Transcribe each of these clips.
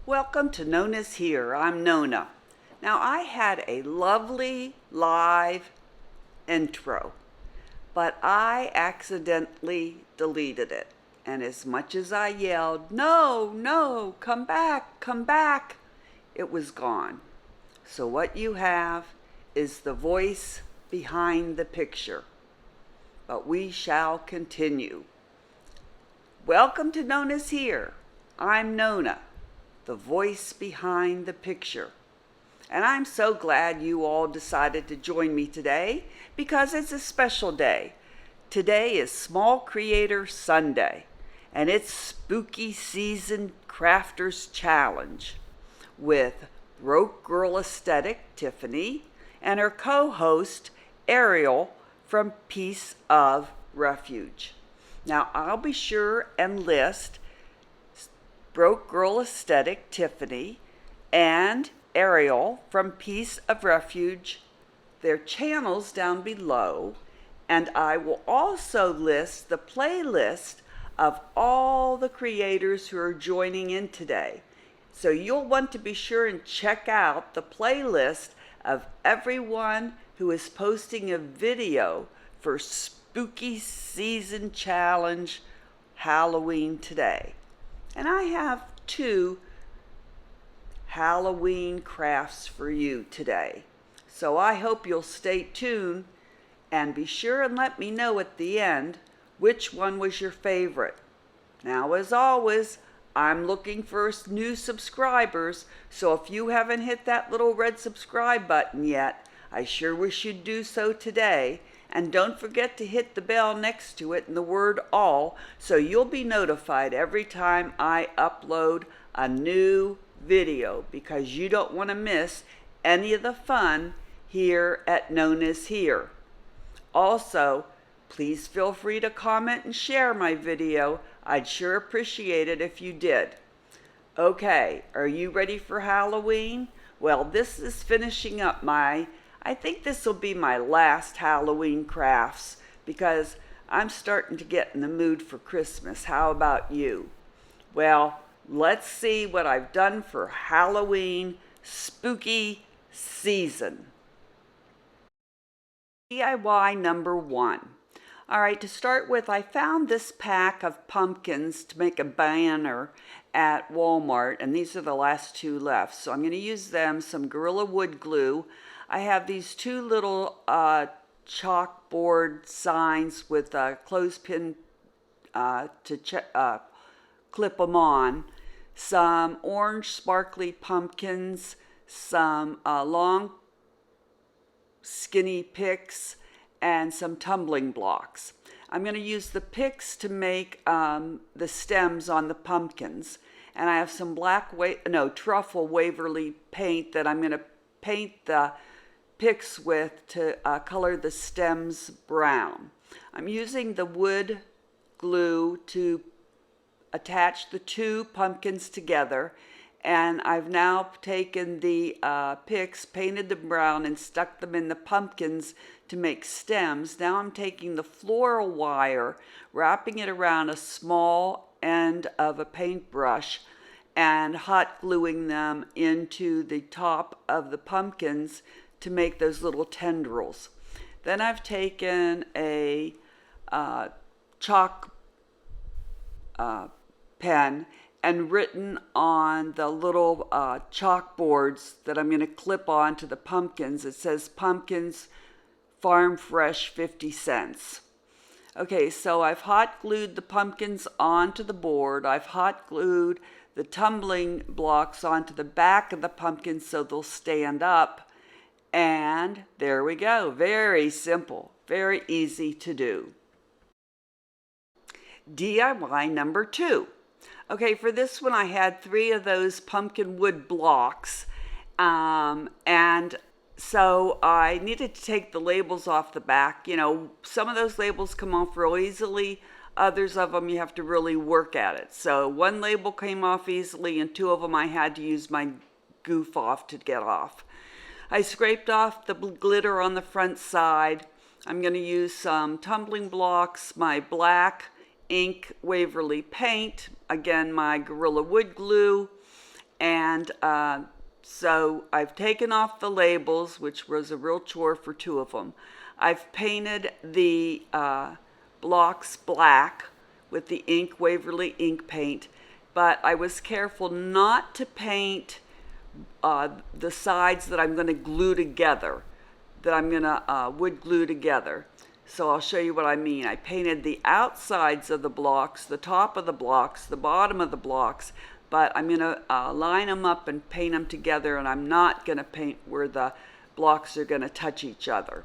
Welcome to Nona's Here. I'm Nona. Now, I had a lovely live intro, but I accidentally deleted it. And as much as I yelled, "No, no, come back," it was gone. So what you have is the voice behind the picture. But we shall continue. Welcome to Nona's Here. I'm Nona, the voice behind the picture. And I'm so glad you all decided to join me today because it's a special day. Today is Small Creator Sunday, and it's Spooky Season Crafters Challenge with Broke Girl Aesthetic, Tiffany, and her co-host, Aeriel, from Peace of Refuge. Now, I'll be sure and list Broke Girl Aesthetic, Tiffany, and Aeriel from Peace of Refuge, their channels down below, and I will also list the playlist of all the creators who are joining in today. So you'll want to be sure and check out the playlist of everyone who is posting a video for Spooky Season Challenge Halloween today. And I have 2 Halloween crafts for you today. So I hope you'll stay tuned and be sure and let me know at the end which one was your favorite. Now, as always, I'm looking for new subscribers, so if you haven't hit that little red subscribe button yet, I sure wish you'd do so today. And don't forget to hit the bell next to it and the word all, so you'll be notified every time I upload a new video, because you don't want to miss any of the fun here at Nona's Here. Also, please feel free to comment and share my video. I'd sure appreciate it if you did. Okay, are you ready for Halloween? Well, this is finishing up I think this will be my last Halloween crafts because I'm starting to get in the mood for Christmas. How about you? Well, let's see what I've done for Halloween spooky season. DIY number 1. All right, to start with, I found this pack of pumpkins to make a banner at Walmart, and these are the last 2 left. So I'm going to use them, some Gorilla Wood glue. I have these 2 little chalkboard signs with a clothespin to clip them on, some orange sparkly pumpkins, some long skinny picks, and some tumbling blocks. I'm going to use the picks to make the stems on the pumpkins. And I have some truffle Waverly paint that I'm going to paint the picks with to color the stems brown. I'm using the wood glue to attach the 2 pumpkins together, and I've now taken the picks, painted them brown, and stuck them in the pumpkins to make stems. Now I'm taking the floral wire, wrapping it around a small end of a paintbrush, and hot gluing them into the top of the pumpkins to make those little tendrils. Then I've taken a chalk pen and written on the little chalkboards that I'm going to clip on to the pumpkins. It says pumpkins farm fresh 50 cents. Okay, so I've hot glued the pumpkins onto the board. I've hot glued the tumbling blocks onto the back of the pumpkins so they'll stand up. And there we go. Very simple, very easy to do. DIY number 2. Okay, for this one I had 3 of those pumpkin wood blocks, and so I needed to take the labels off the back. You know, some of those labels come off real easily. Others of them you have to really work at it. So 1 label came off easily, and 2 of them I had to use my goof off to get off. I scraped off the glitter on the front side. I'm going to use some tumbling blocks, my black ink Waverly paint, again my Gorilla Wood glue, And so I've taken off the labels, which was a real chore for 2 of them. I've painted the blocks black with the ink, Waverly ink paint, but I was careful not to paint the sides that I'm going to glue together, that I'm going to wood glue together. So I'll show you what I mean. I painted the outsides of the blocks, the top of the blocks, the bottom of the blocks, but I'm going to line them up and paint them together, and I'm not going to paint where the blocks are going to touch each other.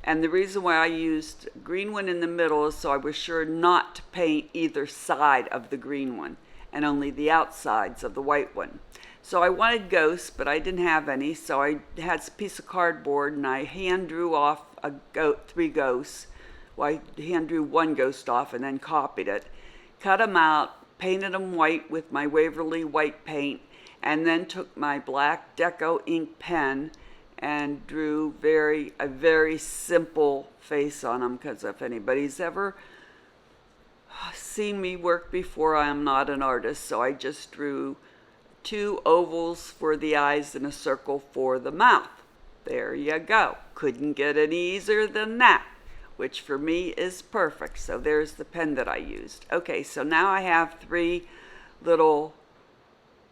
And the reason why I used green one in the middle is so I was sure not to paint either side of the green one and only the outsides of the white one. So I wanted ghosts, but I didn't have any, so I had a piece of cardboard and I hand drew off 3 ghosts. Well, I hand drew 1 ghost off and then copied it, cut them out, painted them white with my Waverly white paint, and then took my black Deco ink pen and drew a very simple face on them, because if anybody's ever seen me work before, I am not an artist, so I just drew 2 ovals for the eyes and a circle for the mouth. There you go. Couldn't get any easier than that, which for me is perfect. So there's the pen that I used. Okay, so now I have 3 little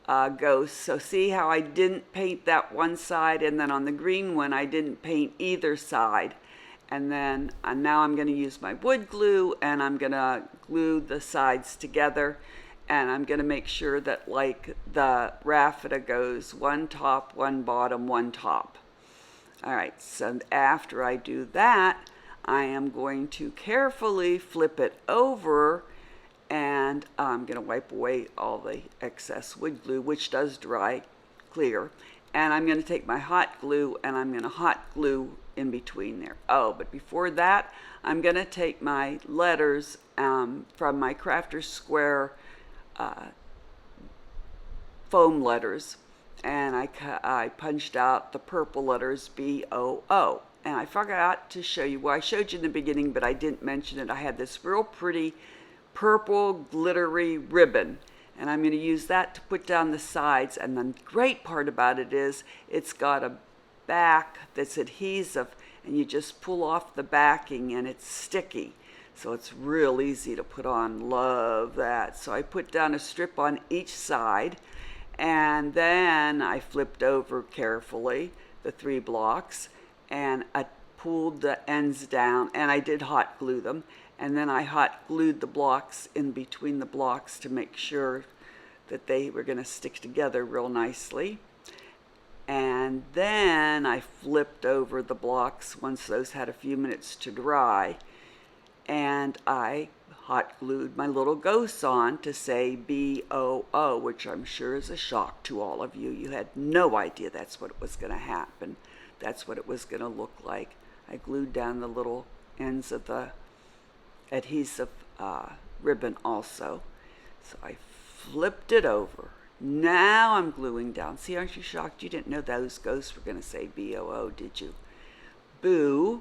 ghosts. So see how I didn't paint that one side, and then on the green one I didn't paint either side. And then now I'm going to use my wood glue, and I'm going to glue the sides together, and I'm going to make sure that like the raffia goes 1 top, 1 bottom, 1 top. All right, so after I do that, I am going to carefully flip it over, and I'm going to wipe away all the excess wood glue, which does dry clear. And I'm going to take my hot glue, and I'm going to hot glue in between there. Oh, but before that, I'm going to take my letters from my Crafter's Square foam letters, and I punched out the purple letters B-O-O. And I forgot to show you, well, I showed you in the beginning, but I didn't mention it. I had this real pretty purple glittery ribbon, and I'm going to use that to put down the sides. And the great part about it is it's got a back that's adhesive, and you just pull off the backing and it's sticky. So it's real easy to put on. Love that. So I put down a strip on each side, and then I flipped over carefully the 3 blocks, and I pulled the ends down, and I did hot glue them, and then I hot glued the blocks in between the blocks to make sure that they were going to stick together real nicely. And then I flipped over the blocks once those had a few minutes to dry, and I hot glued my little ghosts on to say B-O-O, which I'm sure is a shock to all of you. You had no idea that's what was going to happen. That's what it was going to look like. I glued down the little ends of the adhesive ribbon also. So I flipped it over. Now I'm gluing down. See, aren't you shocked? You didn't know those ghosts were going to say B-O-O, did you? Boo.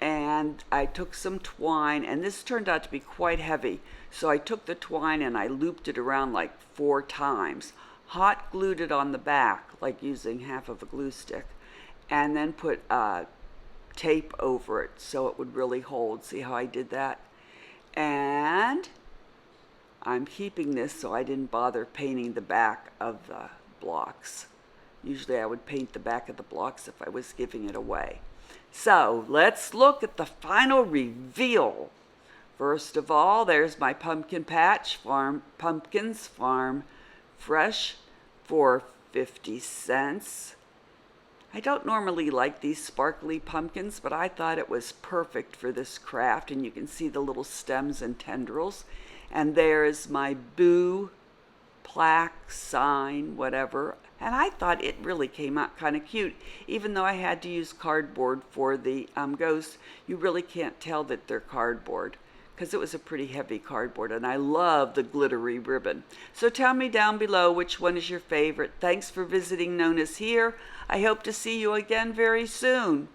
And I took some twine, and this turned out to be quite heavy. So I took the twine and I looped it around like 4 times. Hot glued it on the back, like using half of a glue stick, and then put tape over it so it would really hold. See how I did that? And I'm keeping this so I didn't bother painting the back of the blocks. Usually I would paint the back of the blocks if I was giving it away. So let's look at the final reveal. First of all, there's my pumpkin patch, pumpkins, farm fresh for 50 cents. I don't normally like these sparkly pumpkins, but I thought it was perfect for this craft, and you can see the little stems and tendrils. And there's my Boo plaque, sign, whatever. And I thought it really came out kind of cute. Even though I had to use cardboard for the ghosts, you really can't tell that they're cardboard, because it was a pretty heavy cardboard, and I love the glittery ribbon. So tell me down below which one is your favorite. Thanks for visiting Nona's Here. I hope to see you again very soon.